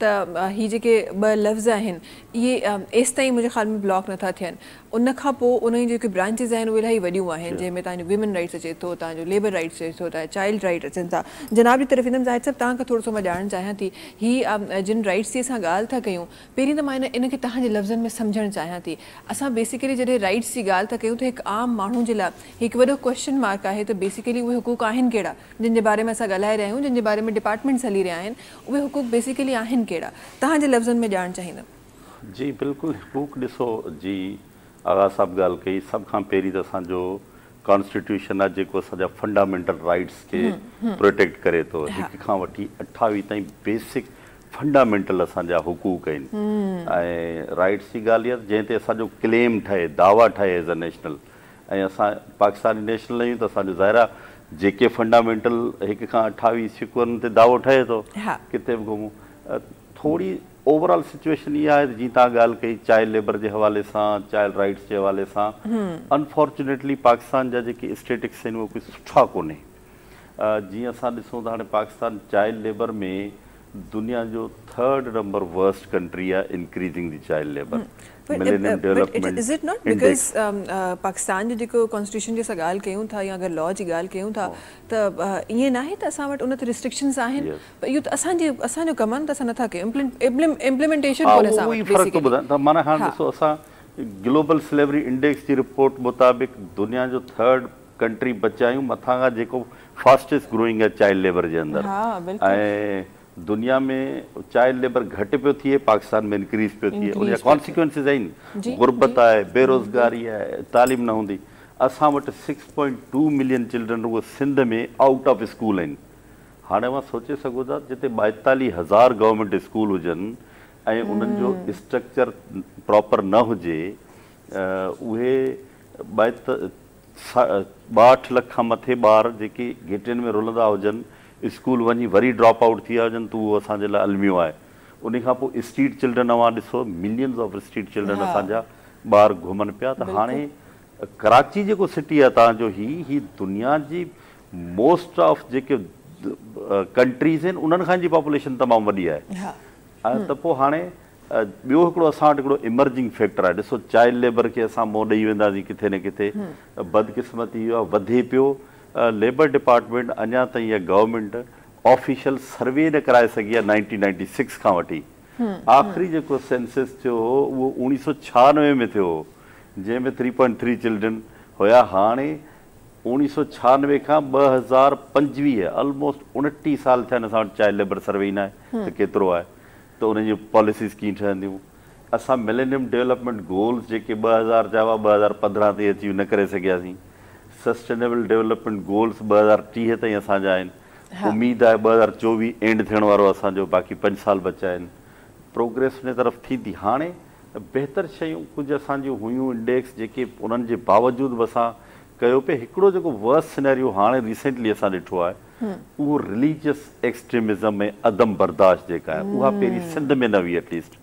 त ही जेके ॿ लफ़्ज़ आहिनि इहे एसि ताईं मुंहिंजे ख़्याल में ब्लॉक नथा थियनि। उन खां पोइ उन जी जेके ब्रांचिस आहिनि उहे इलाही वॾियूं आहिनि, जंहिंमें तव्हांजो विमेन राइट्स अचे थो, तव्हांजो लेबर राइट्स अचे थो, तव्हां चाइल्ड राइट अचनि था। जनाब जी तरफ़ ईंदमि ज़ाहिद साहब, तव्हांखां थोरो सो मां ॼाणणु चाहियां थी ही जिन राइट्स जी असां ॻाल्हि था कयूं, पहिरीं त मां इनखे तव्हांजे लफ़्ज़नि में सम्झणु चाहियां थी। असां बेसिकली जॾहिं राइट्स जी ॻाल्हि था कयूं त हिकु आम माण्हू जे लाइ हिकु वॾो क्वेश्चन मार्क आहे त बेसिकली उहे हुकूक आहिनि कहिड़ा, जिन जे बारे में असां ॻाल्हाए रहिया आहियूं, जिन जे बारे में डिपार्टमेंट्स हली रहिया आहिनि, उहे हुकूक बेसिकली आहिनि कहिड़ा, तव्हांजे लफ़्ज़नि में ॼाणणु चाहींदमि। जी बिल्कुलु, हुकूक ॾिसो जी, आगा साहब ॻाल्हि कई, सभ खां पहिरीं त असांजो कॉन्स्टिट्यूशन आहे जेको असांजा फंडामेंटल राइट्स खे प्रोटेक्ट करे थो। 1 खां वठी 28 ताईं बेसिक फंडामेंटल असांजा हुकूक आहिनि। ऐं राइट्स जी ॻाल्हि इहा जंहिं ते असांजो क्लेम ठहे, दावा ठहे एज़ अ नेशनल। ऐं असां पाकिस्तानी नेशनल आहियूं त असांजो ज़ाहिर आहे जेके फंडामेंटल 1 खां 28 सिक्वरनि ते दावो ठहे थो, किथे बि घुमूं। थोरी ओवरऑल सिचुएशन इहा आहे जीअं तव्हां ॻाल्हि कई चाइल्ड लेबर जे हवाले सां, चाइल्ड राइट्स जे हवाले सां, अनफॉर्चुनेटली पाकिस्तान जा जेके स्टेटिक्स आहिनि उहे कुझु सुठा कोन्हे। जीअं असां ॾिसूं था हाणे पाकिस्तान चाइल्ड लेबर में दुनिया जो 3rd नंबर वर्स्ट कंट्री आहे increasing the child labour. Is it not because Pakistan जो जेको कॉन्स्टिट्यूशन जी असां ॻाल्हि कयूं था या अगरि लॉ जी ॻाल्हि कयूं था त ईअं न आहे त असां वटि उन ते रिस्ट्रिक्शन्स आहिनि, पर इहो त असांजो कमु आहे त असां नथा कयूं, इम्प्लीमेंटेशन कोन्हे असां वटि। फ़र्क़ु थो ॿुधायां त माना हाणे ॾिसो असां ग्लोबल स्लेवरी इंडेक्स जी रिपोर्ट मुताबिक़ दुनिया जो 3rd कंट्री बचिया आहियूं, मथां खां जेको फास्टेस्ट ग्रोइंग आहे चाइल्ड लेबर जे अंदरि। ऐं दुनिया में चाइल्ड लेबर घटि पियो थिए, पाकिस्तान में इंक्रीज़ पियो थिए। उनजा कॉन्सिक्वेंसिस आहिनि, गुरबत आहे, बेरोज़गारी आहे, तालीम न हूंदी। असां वटि 6.2 मिलियन चिल्ड्रन उहे सिंध में आउट ऑफ स्कूल आहिनि। हाणे मां सोचे सघो था जिते 42,000 गवर्नमेंट स्कूल हुजनि ऐं उन्हनि जो स्ट्रक्चर प्रॉपर न हुजे, उहे 62 लख खां मथे ॿार जेके घिटियुनि में रुलंदा हुजनि, स्कूल वञी वरी ड्रॉप आउट थी विया हुजनि, त उहो असांजे लाइ अलमियो आहे। उन खां पोइ स्ट्रीट चिल्ड्रन अवां ॾिसो, मिलियन्स ऑफ स्ट्रीट चिल्ड्रन असांजा ॿार घुमनि पिया। त हाणे कराची जेको सिटी आहे तव्हांजो, ही दुनिया जी मोस्ट ऑफ जेके कंट्रीज़ आहिनि उन्हनि खां जी पॉपुलेशन तमामु वॾी आहे। त पोइ हाणे ॿियो हिकिड़ो असां वटि हिकिड़ो इमर्जिंग फैक्टर आहे। ॾिसो चाइल्ड लेबर खे असां मोह ॾेई वेंदासीं किथे न किथे, बदकिस्मती इहो आहे वधे पियो। लेबर डिपार्टमेंट अञा ताईं इहा गवर्नमेंट ऑफिशियल सर्वे न कराए सघी आहे 1996 खां वठी। आख़िरी जेको सेंसस थियो हो उहो 1996 में थियो हो, जंहिंमें 3.3 चिल्ड्रन हुया। हाणे 1996 खां 2025 ऑलमोस्ट 29 साल थिया आहिनि असां वटि चाइल्ड लेबर सर्वे ई न आहे त केतिरो आहे, त उन जी पॉलिसीज़ कीअं ठहंदियूं। असां मिलेनियम डेवलपमेंट गोल्स जेके 2000 जा हुआ 2015 ते अचीव न करे सघियासीं। सस्टेनेबल डेवलपमेंट गोल्स 2030 ताईं असांजा आहिनि। उमेदु आहे 2024 एंड थियण वारो असांजो, बाक़ी 5 साल बचिया आहिनि। प्रोग्रेस उन तरफ़ थींदी। हाणे बहितर शयूं कुझु असांजियूं हुयूं इंडेक्स जेके उन्हनि जे बावजूदि बि असां कयो पिए। हिकिड़ो जेको वर्स्ट सिनेरियो हाणे रिसेंटली असां ॾिठो आहे, उहो रिलीजियस एक्सट्रीमिज़म में अदम बर्दाश्त जेका आहे, उहा पहिरीं सिंध में न हुई। एटलीस्ट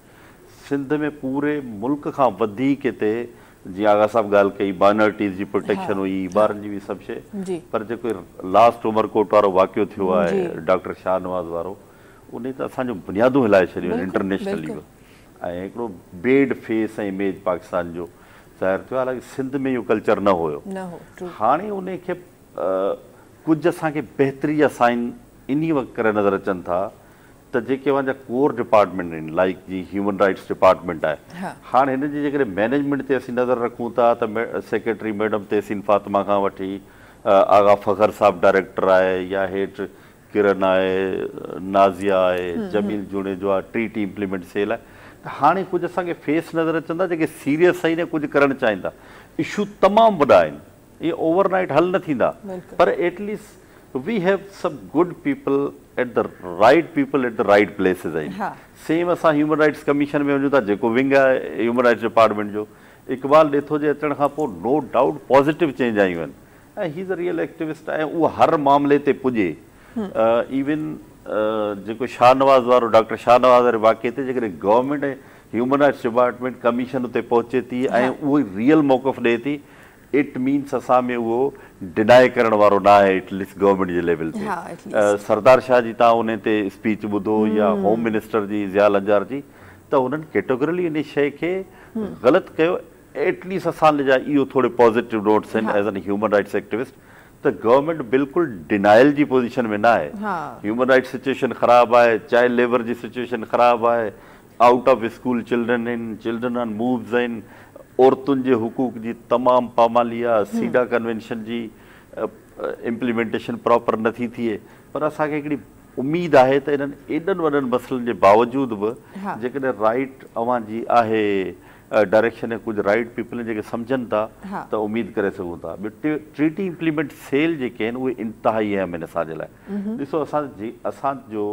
सिंध में पूरे मुल्क खां वधीक हिते, जीअं आगा साहब ॻाल्हि कई, माइनॉरिटीज़ जी प्रोटेक्शन हुई, ॿारनि जी बि सभु शइ, पर जेको लास्ट उमरकोट वारो वाक़ियो थियो आहे, डॉक्टर शाहनवाज़ वारो, उन त असांजो बुनियादूं हिलाए छॾियूं आहिनि इंटरनेशनली बि। ऐं हिकिड़ो बेड फेस ऐं इमेज पाकिस्तान जो ज़ाहिर थियो। हालांकि सिंध में इहो कल्चर न हुयो। हाणे उन खे कुझु असांखे बहितरी जा साइन इन वक़्तु करे नज़र अचनि था त जेके असांजा कोर डिपार्टमेंट आहिनि, लाइक जी ह्यूमन राइट्स डिपार्टमेंट आहे, हाणे हिन जी जेकॾहिं मैनेजमेंट ते असीं नज़र रखूं था त सेक्रेटरी मैडम तहसीन फातिमा खां वठी आगा फ़खर साहब डायरेक्टर आहे, या हेठि किरण आहे, नाज़िया आहे, जमील जुणेजो आहे, टी इम्प्लीमेंट सेल आहे। हाणे कुझु असांखे फेस नज़र अचनि था जेके सीरियस आहिनि, कुझु करणु चाहिनि था। इशू तमामु वॾा आहिनि, इहे ओवरनाइट हल न थींदा, पर at least we have some good people at the right places आहिनि। सेम असां ह्यूमन राइट्स कमीशन में वञूं था, जेको विंग आहे ह्यूमन राइट्स डिपार्टमेंट जो, इकबाल ॾेथो जे अचण खां पोइ नो डाउट पॉज़िटिव चेंज आयूं आहिनि, ऐं he is a real activist आहे। उहो हर मामले ते पुॼे। इवन जेको शाहनवाज़ वारो, डॉक्टर शाहनवाज़ वारे वाक़े ते जेकॾहिं गवर्नमेंट ऐं ह्यूमन राइट्स डिपार्टमेंट कमीशन उते पहुचे थी ऐं उहो रियल मौक़फ़ ॾिए थी, इट मीन्स असां में उहो डिनाए करण वारो न आहे एटलीस्ट गवर्नमेंट जे लेवल हा, ते। सरदार शाह जी तव्हां उन ते स्पीच ॿुधो या होम मिनिस्टर जी ज़िया लंजार जी, त उन्हनि कैटेगरली इन शइ खे ग़लति कयो। एटलीस्ट असां जा इहो थोरे पॉज़िटिव नोट्स आहिनि as an human rights activist, त गवर्नमेंट बिल्कुलु डिनाइल जी पोज़ीशन में न आहे। ह्यूमन राइट्स सिचुएशन ख़राबु आहे, चाइल्ड लेबर जी सिचुएशन ख़राबु आहे, आउट ऑफ स्कूल चिल्ड्रन आहिनि, चिल्ड्रन ऑन मूव्स आहिनि, औरतुनि जे हुकूक जी तमामु पामाली आहे, सीडा कन्वेंशन जी इम्प्लीमेंटेशन प्रॉपर नथी थिए। पर असांखे हिकिड़ी उमेदु आहे त इन्हनि एॾनि वॾनि मसइलनि जे बावजूदि बि जेकॾहिं राइट अवां जी आहे डायरेक्शन ऐं कुझु राइट पीपल जेके सम्झनि था त उमेदु करे सघूं था। ॿियो ट्रीटी इम्प्लीमेंट सेल जेके आहिनि उहे इंतिहाई अहम आहिनि असांजे लाइ। ॾिसो असांजो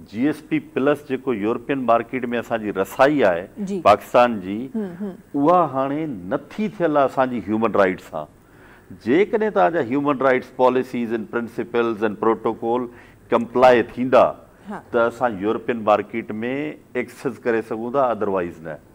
GSP प्लस जेको यूरोपियन मार्केट में असांजी रसाई आहे पाकिस्तान जी, उहा हाणे नथी थियल आहे असांजी ह्यूमन राइट्स सां। जेकॾहिं तव्हांजा human rights policies and principles and protocol comply थींदा त असां यूरोपियन मार्केट में एक्सेस करे सघूं था, अदरवाइज़ न।